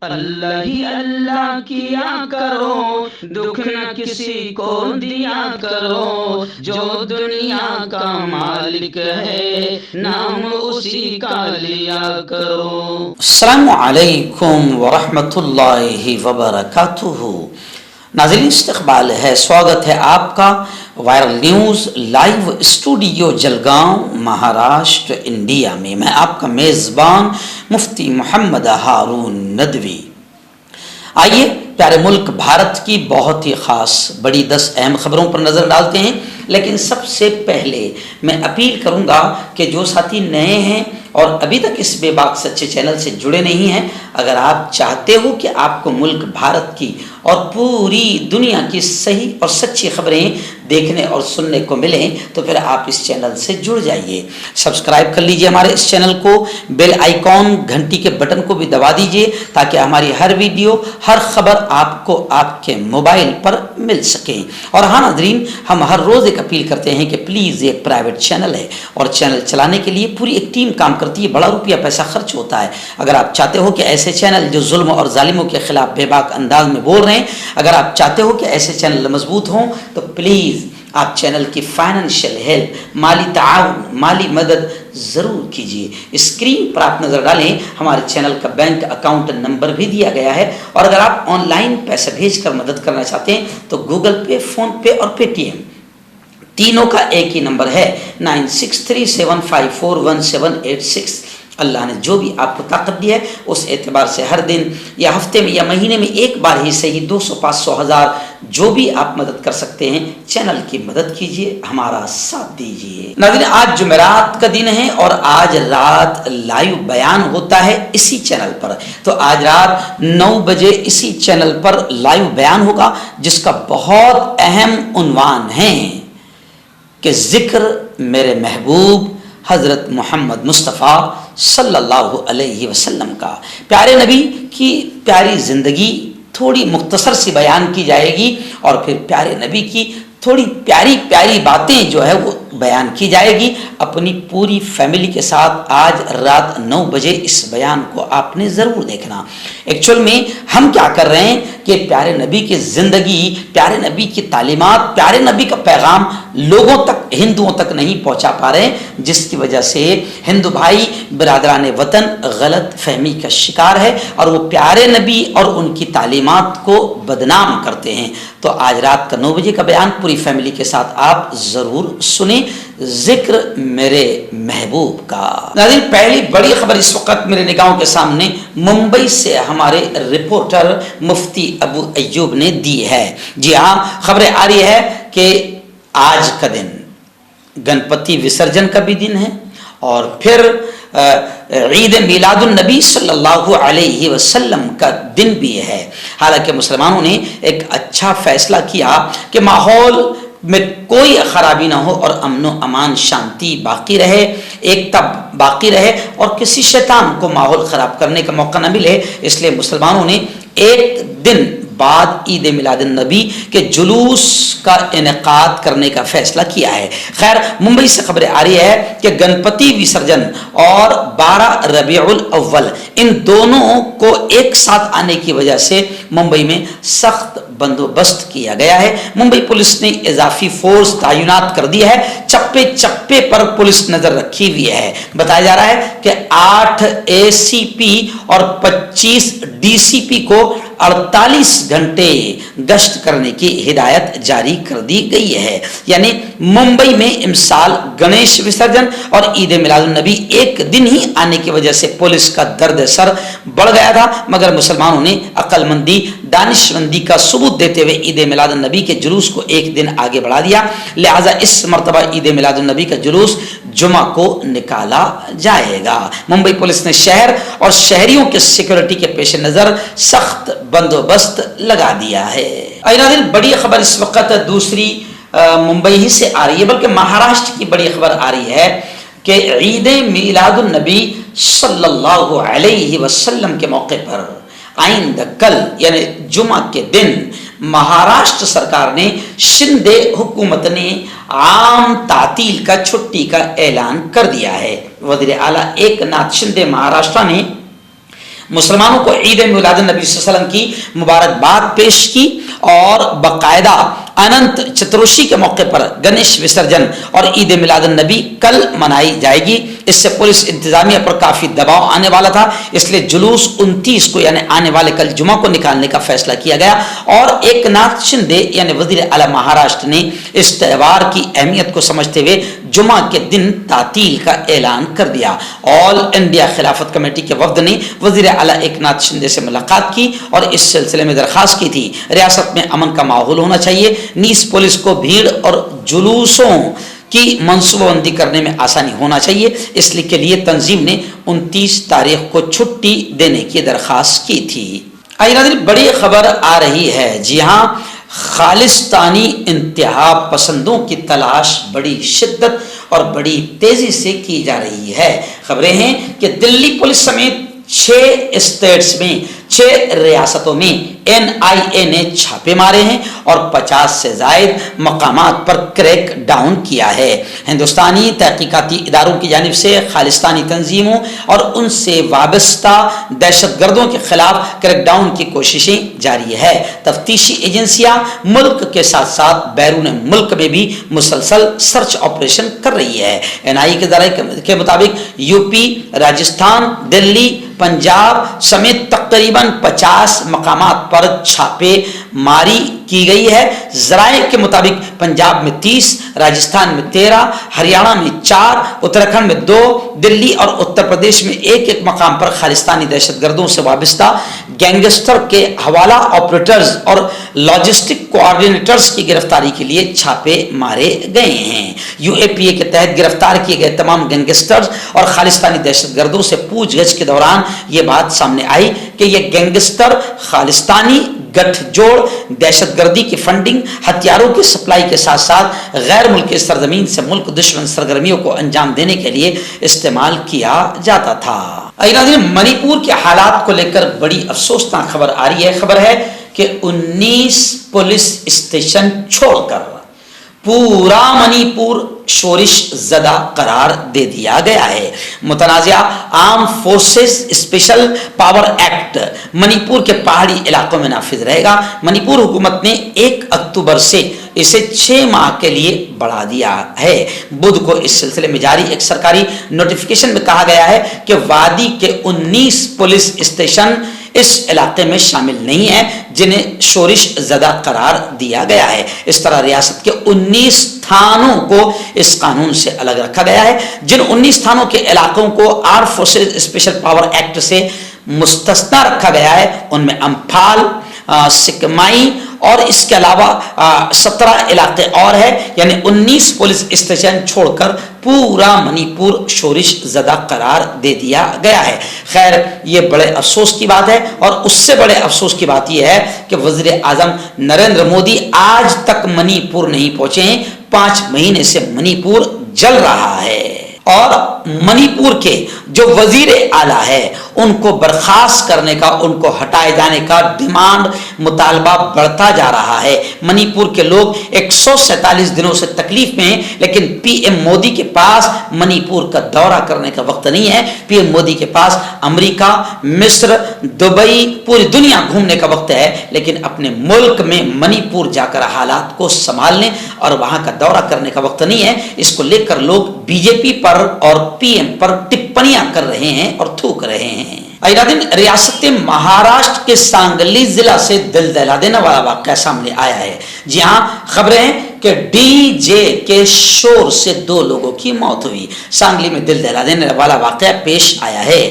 اللہ ہی اللہ کیا کرو، دکھ نہ کسی کو دیا کرو، جو دنیا کا مالک ہے نام اسی کا لیا کرو۔ السلام علیکم ورحمۃ اللہ وبرکاتہ۔ ناظرین، استقبال ہے، سواگت ہے آپ کا viral news live studio Jalgaon, Maharashtra, India میں۔ میں آپ کا میزبان مفتی محمد ہارون ندوی۔ آئیے پیارے ملک بھارت کی بہت ہی خاص بڑی 10 اہم خبروں پر نظر ڈالتے ہیں، لیکن سب سے پہلے میں اپیل کروں گا کہ جو ساتھی نئے ہیں اور ابھی تک اس بے باک سچے چینل سے جڑے نہیں ہیں، اگر آپ چاہتے ہو کہ آپ کو ملک بھارت کی اور پوری دنیا کی صحیح اور سچی خبریں دیکھنے اور سننے کو ملیں تو پھر آپ اس چینل سے جڑ جائیے۔ سبسکرائب کر لیجئے ہمارے اس چینل کو، بیل آئیکن گھنٹی کے بٹن کو بھی دبا دیجئے تاکہ ہماری ہر ویڈیو، ہر خبر آپ کو آپ کے موبائل پر مل سکیں۔ اور ہاں ناظرین، ہم ہر روز ایک اپیل کرتے ہیں کہ پلیز یہ پرائیویٹ چینل ہے اور چینل چلانے کے لیے پوری ایک ٹیم کام کرتی ہے، بڑا روپیہ پیسہ خرچ ہوتا ہے۔ اگر آپ چاہتے ہو کہ ایسے چینل جو ظلم اور ظالموں کے خلاف بے باک انداز میں بول رہے ہیں، اگر آپ چاہتے ہو کہ ایسے چینل مضبوط ہوں تو پلیز آپ چینل کی فائنینشیل ہیلپ، مالی تعاون، مالی مدد ضرور کیجیے۔ اسکرین پر آپ نظر ڈالیں، ہمارے چینل کا بینک اکاؤنٹ نمبر بھی دیا گیا ہے، اور اگر آپ آن لائن پیسے بھیج کر مدد کرنا چاہتے ہیں تو گوگل پے، فون پے اور پے ٹی ایم تینوں کا ایک ہی نمبر ہے 9637541786۔ اللہ نے جو بھی آپ کو طاقت دی ہے اس اعتبار سے ہر دن یا ہفتے میں یا مہینے میں ایک بار ہی صحیح 200، 500، 1000 جو بھی آپ مدد کر سکتے ہیں چینل کی مدد کیجیے، ہمارا ساتھ دیجیے۔ ناظرین، آج جمعرات کا دن ہے اور آج رات لائیو بیان ہوتا ہے اسی چینل پر، تو آج رات 9 بجے اسی چینل پر لائیو بیان ہوگا جس کا بہت اہم عنوان ہے کہ ذکر میرے محبوب حضرت محمد مصطفیٰ صلی اللہ علیہ وسلم کا۔ پیارے نبی کی پیاری زندگی تھوڑی مختصر سی بیان کی جائے گی، اور پھر پیارے نبی کی تھوڑی پیاری پیاری باتیں جو ہے وہ بیان کی جائے گی۔ اپنی پوری فیملی کے ساتھ آج رات 9 بجے اس بیان کو آپ نے ضرور دیکھنا۔ ایکچول میں ہم کیا کر رہے ہیں کہ پیارے نبی کی زندگی، پیارے نبی کی تعلیمات، پیارے نبی کا پیغام لوگوں تک، ہندوؤں تک نہیں پہنچا پا رہے ہیں، جس کی وجہ سے ہندو بھائی برادران وطن غلط فہمی کا شکار ہے اور وہ پیارے نبی اور ان کی تعلیمات کو بدنام کرتے ہیں۔ تو آج رات کا 9 بجے کا بیان پوری فیملی کے ساتھ آپ ضرور سنیں، ذکر میرے محبوب کا۔ ناظرین، پہلی بڑی خبر اس وقت میرے نگاہوں کے سامنے ممبئی سے ہمارے رپورٹر مفتی ابو ایوب نے دی ہے۔ جی ہاں، خبریں آ رہی ہے کہ آج کا دن گنپتی وسرجن کا بھی دن ہے، اور پھر عید میلاد النبی صلی اللہ علیہ وسلم کا دن بھی ہے۔ حالانکہ مسلمانوں نے ایک اچھا فیصلہ کیا کہ ماحول میں کوئی خرابی نہ ہو اور امن و امان، شانتی باقی رہے، ایکتا باقی رہے اور کسی شیطان کو ماحول خراب کرنے کا موقع نہ ملے، اس لیے مسلمانوں نے ایک دن بعد عید میلاد النبی کے جلوس کا انعقاد کرنے کا فیصلہ کیا ہے۔ خیر، ممبئی سے خبریں آ رہی ہے کہ گنپتی وسرجن اور 12 ربیع الاول ان دونوں کو ایک ساتھ آنے کی وجہ سے ممبئی میں سخت بندوبست کیا گیا ہے۔ ممبئی پولیس نے اضافی فورس تعینات کر دی ہے، چپے چپے پر پولیس نظر رکھی ہوئی ہے۔ بتایا جا رہا ہے کہ 8 ACP اور 25 DCP کو 48 گھنٹے گشت کرنے کی ہدایت جاری کر دی گئی ہے۔ یعنی ممبئی میں امسال گنیش وسرجن اور عید میلاد النبی ایک دن ہی آنے کی وجہ سے پولیس کا درد سر بڑھ گیا تھا، مگر مسلمانوں نے عقل مندی، دانش مندی کا ثبوت دیتے ہوئے عید میلاد النبی کے جلوس کو ایک دن آگے بڑھا دیا۔ لہذا اس مرتبہ عید میلاد النبی کا جلوس جمعہ کو نکالا جائے گا۔ ممبئی پولیس نے شہر اور شہریوں کے سیکورٹی کے پیش نظر سخت بندوبست لگا دیا ہے۔ ناظرین، بڑی خبر اس وقت دوسری ممبئی ہی سے آ رہی ہے، بلکہ مہاراشٹر کی بڑی خبر آ رہی ہے کہ عید میلاد النبی صلی اللہ علیہ وسلم کے موقع پر آئندہ کل یعنی جمعہ کے دن مہاراشٹر سرکار نے، شندے حکومت نے عام تعطیل کا، چھٹی کا اعلان کر دیا ہے۔ وزیر اعلیٰ ایک ناتھ شندے مہاراشٹر نے मुसलमानों को ईद मिलाद नबी सल्लल्लाहु अलैहि वसल्लम की मुबारकबाद पेश की और बाकायदा अनंत चतुर्दशी के मौके पर गणेश विसर्जन और ईद मिलाद नबी कल मनाई जाएगी। इससे पुलिस इंतजामिया पर काफी दबाव आने वाला था, इसलिए जुलूस 29 को यानी आने वाले कल जुमा को निकालने का फैसला किया गया और एकनाथ शिंदे यानी वजीर आला महाराष्ट्र ने इस त्यौहार की अहमियत को समझते हुए जुमा के दिन तातील का ऐलान कर दिया। ऑल इंडिया खिलाफत कमेटी के वफ्द ने वजीर आला एकनाथ शिंदे से मुलाकात की और इस सिलसिले में दरखास्त की थी। रियासत में अमन का माहौल होना चाहिए, नीस पुलिस को भीड़ और जुलूसों की मंसूबाबंदी करने में आसानी होना चाहिए, इसलिए के लिए तंजीम ने 29 तारीख को छुट्टी देने की दरखास्त की थी। आइए नाज़रीन, बड़ी खबर आ रही है। जी हाँ, खालिस्तानी इंतहा पसंदों की तलाश बड़ी शिद्दत और बड़ी तेजी से की जा रही है। खबरें हैं कि दिल्ली पुलिस समेत 6 स्टेट्स में 6 रियासतों में NIA ने छापे मारे हैं और 50 से जायद मकामात पर क्रैक डाउन किया है। हिंदुस्तानी तहकीकाती इदारों की जानिब से खालिस्तानी तंजीमों और उनसे वाबस्ता दहशतगर्दों के खिलाफ क्रैक डाउन की कोशिशें जारी है। तफ्तीशी एजेंसियां मुल्क के साथ साथ बैरून मुल्क में भी मुसलसल सर्च ऑपरेशन कर रही है। NIA के दायरे के मुताबिक यूपी, राजस्थान, दिल्ली, पंजाब समेत तकरीबन 50 मकामात पर छापे मारी की गई है। जराए के मुताबिक पंजाब में 30, राजस्थान में 13, हरियाणा में 4, उत्तराखंड में 2, दिल्ली और उत्तर प्रदेश में एक मकाम पर खालिस्तानी दहशतगर्दों से वाबस्ता गैंगस्टर के हवाला ऑपरेटर्स और लॉजिस्टिक कोऑर्डिनेटर्स की गिरफ्तारी के लिए छापे मारे गए हैं। UAPA के तहत गिरफ्तार किए गए तमाम गैंगस्टर्स और खालिस्तानी दहशतगर्दों से पूछगछ के दौरान ये बात सामने आई कि ये गैंगस्टर खालिस्तानी गठजोड़ दहशतगर्दी की फंडिंग, हथियारों की सप्लाई के साथ साथ गैर मुल्की सरजमीन से मुल्क दुश्मन सरगर्मियों को अंजाम देने के लिए इस्तेमाल किया जाता था। मणिपुर के हालात को लेकर बड़ी अफसोसनाक खबर आ रही है। खबर है कि 19 पुलिस स्टेशन छोड़कर पूरा मणिपुर शोरिश ज़दा करार दे दिया गया है। मुतनाज़िया armed forces special power act Manipur के पहाड़ी इलाकों में नाफिज रहेगा। मणिपुर हुकूमत ने 1 अक्टूबर से इसे 6 माह के लिए बढ़ा दिया है। बुध को इस सिलसिले में जारी एक सरकारी नोटिफिकेशन में कहा गया है कि वादी के 19 पुलिस स्टेशन इस इलाके में शामिल नहीं है जिन्हें शोरिश ज़दा करार दिया गया है। इस तरह रियासत के 19 थानों को इस कानून से अलग रखा गया है। जिन 19 थानों के इलाकों को arm forces special power act से मुस्तस्ना रखा गया है उनमें अम्फाल, सिकमाई और इसके अलावा 17 इलाके और है, यानी 19 पुलिस स्टेशन छोड़कर पूरा मणिपुर शोरिश ज़दा करार दे दिया गया है। खैर, ये बड़े अफसोस की बात है और उससे बड़े अफसोस की बात यह है कि वज़ीर आज़म नरेंद्र मोदी आज तक मणिपुर नहीं पहुंचे हैं। 5 महीने से मणिपुर जल रहा है और मणिपुर के जो वजीर आला है उनको बर्खास्त करने का, उनको हटाए जाने का डिमांड मुतालबा बढ़ता जा रहा है। मणिपुर के लोग 147 दिनों से तकलीफ में हैं, लेकिन PM मोदी के पास मणिपुर का दौरा करने का वक्त नहीं है। PM मोदी के पास अमेरिका, मिस्र, दुबई, पूरी दुनिया घूमने का वक्त है, लेकिन अपने मुल्क में मणिपुर जाकर हालात को संभालने और वहां का दौरा करने का वक्त नहीं है। इसको लेकर लोग BJP पर और PM पर टिप्पणियां कर रहे हैं और थूक रहे हैं। रियासत महाराष्ट्र के सांगली जिला से दिल दहला देने वाला वाकया सामने आया है। जी हां, खबरें हैं कि DJ के शोर से 2 लोगों की मौत हुई। सांगली में दिल दहला देने वाला वाकया पेश आया है।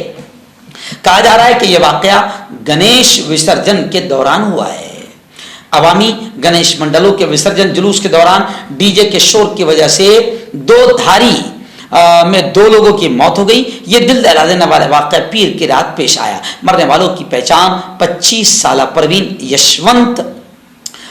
कहा जा रहा है कि यह वाकया गणेश विसर्जन के दौरान हुआ है। अवामी गणेश मंडलों के विसर्जन जुलूस के दौरान DJ के शोर की वजह से 2 धारी में 2 लोगों की मौत हो गई। ये दिल दहला देने वाला वाक़या पीर की रात पेश आया। मरने वालों की पहचान 25 साल परवीन यशवंत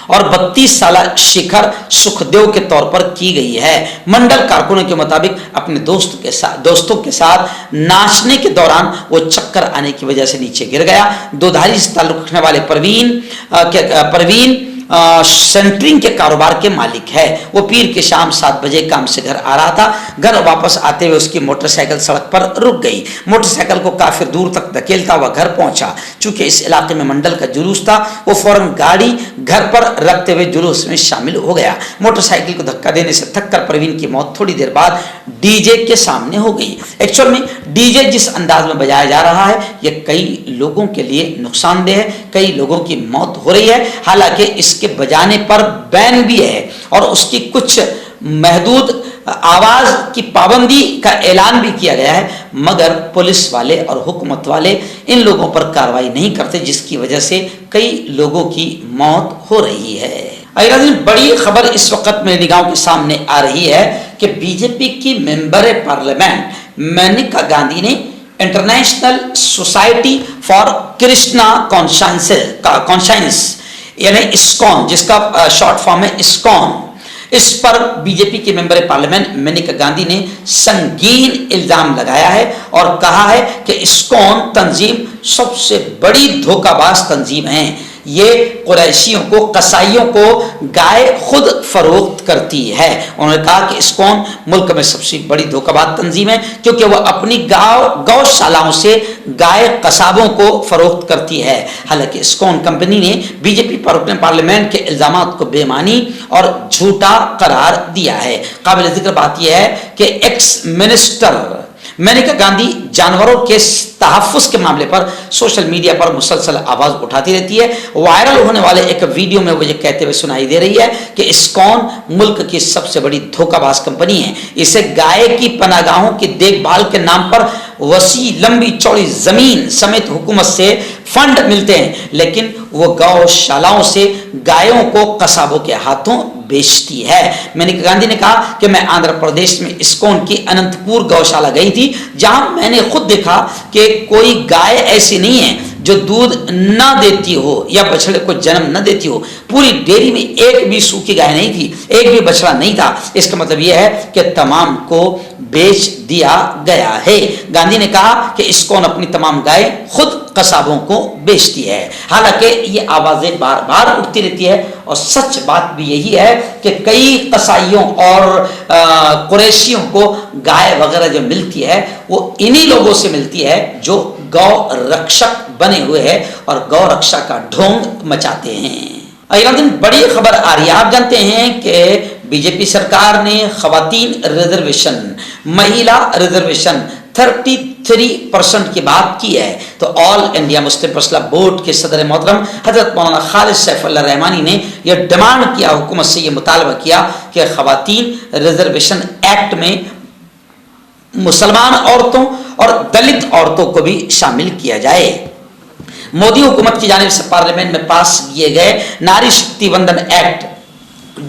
और 32 साल शिखर सुखदेव के तौर पर की गई है। मंडल कारकुनों के मुताबिक अपने दोस्तों के साथ नाचने के दौरान वो चक्कर आने की वजह से नीचे गिर गया। 2 धारी से ताल्लुक रखने वाले परवीन सेंटरिंग के कारोबार के मालिक है। वो पीर की शाम 7 बजे काम से घर आ रहा था। घर वापस आते हुए उसकी मोटरसाइकिल सड़क पर रुक गई। मोटरसाइकिल को काफी दूर तक धकेलता हुआ घर पहुंचा। चूंकि इस इलाके में मंडल का जुलूस था, वो फौरन गाड़ी घर पर रखते हुए जुलूस में शामिल हो गया। मोटरसाइकिल को धक्का देने से थककर प्रवीण की मौत थोड़ी देर बाद डीजे के सामने हो गई। एक्चुअल में डीजे जिस अंदाज में बजाया जा रहा है, ये कई लोगों के लिए नुकसानदेह है, कई लोगों की मौत हो रही है। हालांकि इसके बजाने पर बैन भी है और उसकी कुछ महदूद आवाज की पाबंदी का ऐलान भी किया गया है, मगर पुलिस वाले और हुकूमत वाले इन लोगों पर कार्रवाई नहीं करते, जिसकी वजह से कई लोगों की मौत हो रही है। बड़ी खबर इस वक्त मेरी निगाहों के सामने आ रही है कि बीजेपी की मेंबर पार्लियामेंट मेनका गांधी ने इंटरनेशनल सोसाइटी फॉर कृष्णा कॉन्शाइंस यानी इस्कॉन, जिसका शॉर्ट फॉर्म है इस्कॉन, इस पर बीजेपी के मेंबर पार्लियामेंट मेनका गांधी ने संगीन इल्जाम लगाया है और कहा है कि इस्कॉन तंजीम सबसे बड़ी धोखाबाज तंजीम है। ये कुरैशियों को, कसाईयों को गाय खुद फरोख्त करती है। उन्होंने कहा कि इस्कॉन मुल्क में सबसे बड़ी धोखाबाज तंजीम है, क्योंकि वह अपनी गौशालाओं से गाय कसाबों को फरोख्त करती है। हालांकि इस्कॉन कंपनी ने बीजेपी पार्लियामेंट के इल्जामात को बेमानी और झूठा करार दिया है। काबिल जिक्र बात यह है कि एक्स मिनिस्टर मेनका गांधी जानवरों के तहफ्फुज़ के मामले पर सोशल मीडिया पर मुसलसल आवाज उठाती रहती है। वायरल होने वाले एक वीडियो में वो ये कहते हुए सुनाई दे रही है कि इस्कॉन मुल्क की सबसे बड़ी धोखाबाज कंपनी है। इसे गाय की पनागाहों की देखभाल के नाम पर वसी लंबी चौड़ी जमीन समेत हुकूमत से फंड मिलते हैं, लेकिन वो गौशालाओं से गायों को कसाबों के हाथों बेचती है। मेनका गांधी ने कहा कि मैं आंध्र प्रदेश में इस्कॉन की अनंतपुर गौशाला गई थी, जहां मैंने खुद देखा कि कोई गाय ऐसी नहीं है जो दूध न देती हो या बछड़े को जन्म न देती हो। पूरी डेयरी में एक भी सूखी गाय नहीं थी, एक भी बछड़ा नहीं था। इसका मतलब यह है कि तमाम को बेच दिया गया है। गांधी ने कहा कि इस्कॉन अपनी तमाम गाय खुद कसाबों को बेचती है। हालांकि ये आवाजें बार बार उठती रहती है और सच बात भी यही है कि कई कसाईयों और कुरैशियों को गाय वगैरह जो मिलती है वो इन्हीं लोगों से मिलती है जो गौ रक्षक बने हुए हैं और गौ रक्षा का ढोंग मचाते हैं। अगला दिन बड़ी खबर आ रही है। आप जानते हैं कि बीजेपी सरकार ने खवातीन रिजर्वेशन, महिला रिजर्वेशन 33% की बात की है। तो all India Muslim personal board के सदर मोहतरम हजरत मौलाना खालिद सैफुल्लाह रहमानी ने यह डिमांड किया, हुकूमत से यह मुतालबा किया कि खवातीन रिजर्वेशन एक्ट में मुसलमान औरतों और दलित औरतों को भी शामिल किया जाए। मोदी हुकूमत की जानिब से पार्लियामेंट में पास किए गए नारी शक्ति वंदन एक्ट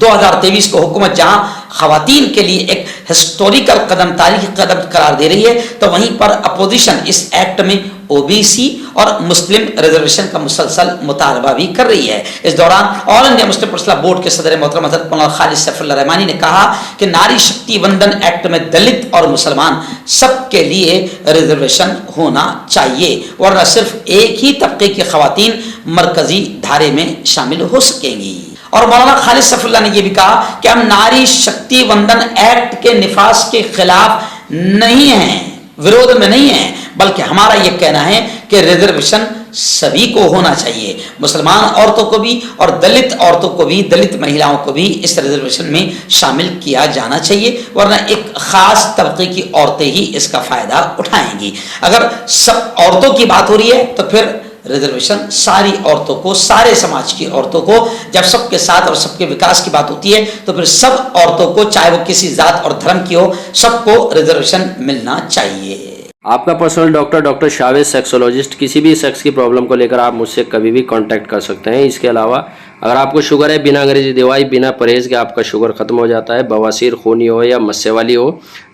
2023 को हुकूमत जहां खवातीन के लिए एक हिस्टोरिकल कदम, तारीखी कदम करार दे रही है, तो वहीं पर अपोजिशन इस एक्ट में ओबीसी और मुस्लिम रिजर्वेशन का मुसलसल मुतालबा भी कर रही है। इस दौरान all India Muslim personal board के सदर मोहतरम हज़रत मौलाना खालिद सैफुल्लाह रहमानी ने कहा कि नारी शक्ति वंदन एक्ट में दलित और मुसलमान सबके लिए रिजर्वेशन होना चाहिए, वरना सिर्फ एक ही तबके की खवातीन मरकजी धारे में शामिल हो सकेंगी। और मौलाना खालिद सैफुल्लाह ने यह भी कहा कि हम नारी शक्ति वंदन एक्ट के निफाज के खिलाफ नहीं हैं, विरोध में नहीं है, बल्कि हमारा यह कहना है कि रिजर्वेशन सभी को होना चाहिए। मुसलमान औरतों को भी और दलित औरतों को भी, दलित महिलाओं को भी इस रिजर्वेशन में शामिल किया जाना चाहिए, वरना एक खास तबके की औरतें ही इसका फायदा उठाएंगी। अगर सब औरतों की बात हो रही है तो फिर रिजर्वेशन सारी औरतों को, सारे समाज की औरतों को, जब सबके साथ और सबके विकास की बात होती है तो फिर सब औरतों को, चाहे वो किसी जात और धर्म की हो, सबको रिजर्वेशन मिलना चाहिए। आपका पर्सनल डॉक्टर शावेद सेक्सोलॉजिस्ट, किसी भी सेक्स की प्रॉब्लम को लेकर आप मुझसे कभी भी कांटेक्ट कर सकते हैं। इसके अलावा अगर आपको शुगर है, बिना अंग्रेजी दवाई, बिना परहेज के आपका शुगर खत्म हो जाता है, बवासीर, खूनी हो या मस्से वाली हो,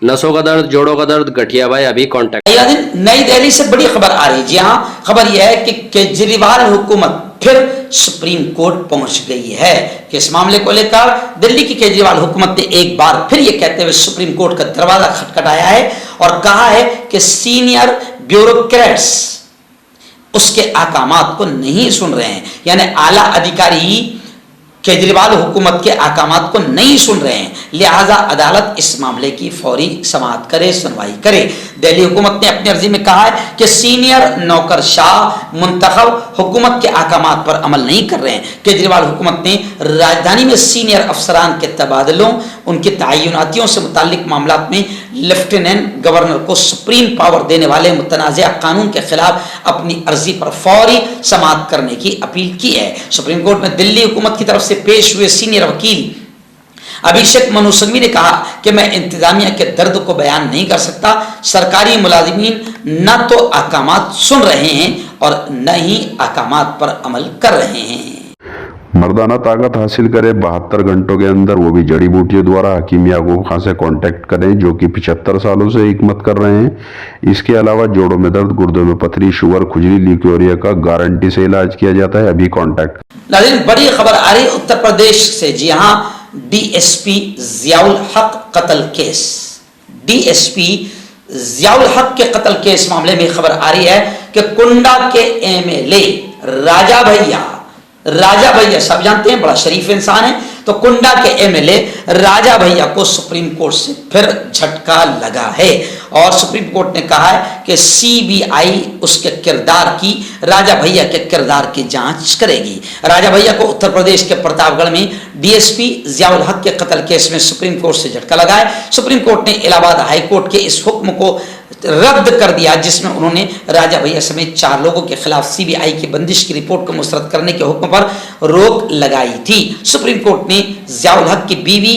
नसों का दर्द, जोड़ों का दर्द, गठिया भाई, अभी कांटेक्ट। नई दिल्ली से बड़ी खबर आ रही है। जी हाँ, खबर यह है कि केजरीवाल हुकूमत फिर सुप्रीम कोर्ट पहुंच गई है कि इस मामले को लेकर दिल्ली की केजरीवाल हुकूमत ने एक बार फिर यह कहते हुए सुप्रीम कोर्ट का दरवाजा खटखटाया है और कहा है कि सीनियर ब्यूरोक्रेट्स उसके अहकामात को नहीं सुन रहे हैं, यानी आला अधिकारी केजरीवाल हुकूमत के अहकामात को नहीं सुन रहे हैं, लिहाजा अदालत इस मामले की फौरी समाअत करे, सुनवाई करे। दिल्ली हुकूमत ने अपनी अर्जी में कहा है कि सीनियर नौकरशाह मुंतखब हुकूमत के अहकामात पर अमल नहीं कर रहे हैं। केजरीवाल हुकूमत ने राजधानी में सीनियर अफसरान के तबादलों, उनकी तयनातियों से मुताल्लिक मामला में लेफ्टिनेंट गवर्नर को सुप्रीम पावर देने वाले मुतनाज़ा कानून के खिलाफ अपनी अर्जी पर फौरी समाअत करने की अपील की है। सुप्रीम कोर्ट में दिल्ली हुकूमत की तरफ से पेश हुए सीनियर वकील अभिषेक मनु सिंघवी ने कहा कि मैं इंतजामिया के दर्द को बयान नहीं कर सकता। सरकारी मुलाजिमीन न तो अहकामात सुन रहे हैं और न ही अहकामात पर अमल कर रहे हैं। मर्दाना ताकत हासिल करें 72 घंटों के अंदर, वो भी जड़ी बूटियों द्वारा। हकीम याकूब खान से कांटेक्ट करें जो कि 75 सालों से हिकमत कर रहे हैं। इसके अलावा जोड़ों में दर्द, गुर्दों में पथरी, शुगर, खुजली, ल्यूकेरिया का गारंटी से इलाज किया जाता है। अभी कांटेक्ट। नाज़रीन, बड़ी खबर आ रही उत्तर प्रदेश से। जी हाँ, डीएसपी जियाउल हक कत्ल केस। डीएसपी जियाउल हक के कत्ल केस मामले में खबर आ रही है कि कुंडा के एमएलए राजा भैया सब जानते हैं, बड़ा शरीफ इंसान है, तो कुंडा के एमएलए राजा भैया को सुप्रीम कोर्ट से फिर झटका लगा है और सुप्रीम कोर्ट ने कहा है कि सीबीआई उसके किरदार की, राजा भैया के किरदार की जांच करेगी। राजा भैया को उत्तर प्रदेश के प्रतापगढ़ में डीएसपी जियाउल हक के कत्ल केस में सुप्रीम कोर्ट से झटका लगा है। सुप्रीम कोर्ट ने इलाहाबाद हाई कोर्ट के इस हुक्म को रद्द कर दिया जिसमें उन्होंने राजा भैया समेत 4 लोगों के खिलाफ सीबीआई की बंदिश की रिपोर्ट को मुस्तरद करने के हुक्म पर रोक लगाई थी। सुप्रीम कोर्ट ने जियाउल हक की बीवी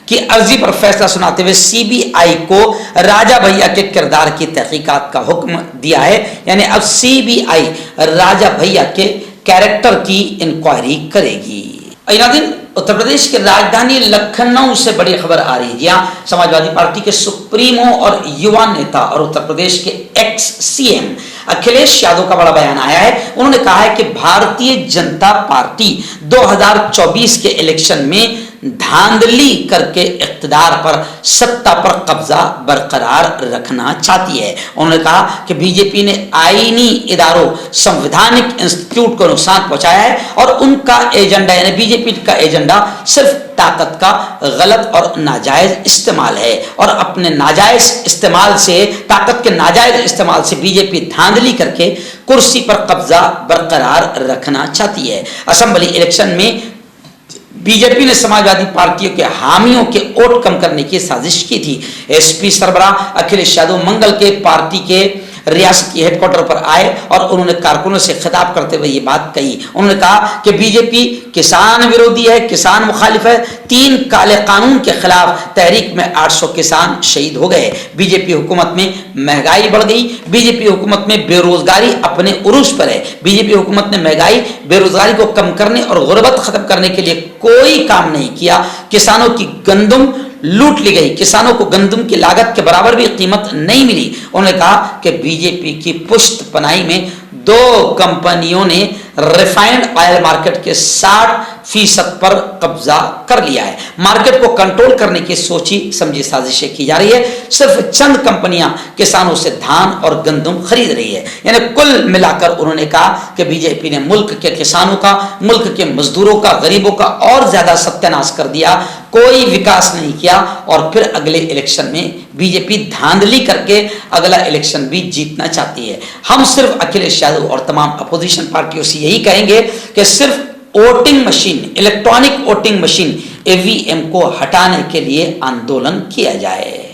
की अर्जी पर फैसला सुनाते हुए सीबीआई को राजा भैया के किरदार की तहकीकात का हुक्म दिया है। यानी अब सीबीआई राजा भैया के कैरेक्टर की इंक्वायरी करेगी। दिन उत्तर प्रदेश की राजधानी लखनऊ से बड़ी खबर आ रही है। यहाँ समाजवादी पार्टी के सुप्रीमो और युवा नेता और उत्तर प्रदेश के एक्स सीएम अखिलेश यादव का बड़ा बयान आया है। उन्होंने कहा है कि भारतीय जनता पार्टी 2024 के इलेक्शन में धांधली करके इख्तिदार पर, सत्ता पर कब्जा बरकरार रखना चाहती है। उन्होंने कहा कि बीजेपी ने आईनी इदारों, संवैधानिक इंस्टीट्यूट को नुकसान पहुंचाया है और उनका एजेंडा यानी बीजेपी का एजेंडा सिर्फ ताकत का गलत और नाजायज इस्तेमाल है और अपने नाजायज इस्तेमाल से, ताकत के नाजायज इस्तेमाल से बीजेपी धांधली करके कुर्सी पर कब्जा बरकरार रखना चाहती है। असेंबली इलेक्शन में बीजेपी ने समाजवादी पार्टियों के हामियों के वोट कम करने की साजिश की थी। एसपी सरबराह अखिलेश यादव मंगल के पार्टी के रियासती हेडक्वार्टर पर आए और उन्होंने कारकुनों से खिताब करते हुए ये बात कही। उन्होंने कहा कि बीजेपी किसान विरोधी है, किसान मुखालिफ है। 3 काले कानून के खिलाफ तहरीक में 800 किसान शहीद हो गए। बीजेपी हुकूमत में महंगाई बढ़ गई। बीजेपी हुकूमत में बेरोजगारी अपने उरूज पर है। बीजेपी हुकूमत ने महंगाई, बेरोजगारी को कम करने और गुर्बत खत्म करने के लिए कोई काम नहीं किया। किसानों की गंदम लूट ली गई। किसानों को गंदम की लागत के बराबर भी कीमत नहीं मिली। उन्होंने कहा कि बीजेपी की पुश्त पनाही में 2 कंपनियों ने रिफाइंड ऑयल मार्केट के 60% पर कब्जा कर लिया है। मार्केट को कंट्रोल करने की सोची समझी साजिशें की जा रही है। सिर्फ चंद कंपनियां किसानों से धान और गंदम खरीद रही है। यानी कुल मिलाकर उन्होंने कहा कि बीजेपी ने मुल्क के किसानों का, मुल्क के मजदूरों का, गरीबों का और ज्यादा सत्यानाश कर दिया। कोई विकास नहीं किया और फिर अगले इलेक्शन में बीजेपी धांधली करके अगला इलेक्शन भी जीतना चाहती है। हम सिर्फ अखिलेश यादव और तमाम अपोजिशन पार्टियों से यही कहेंगे कि सिर्फ voting machine, electronic voting machine EVM को हटाने के लिए आंदोलन किया जाए।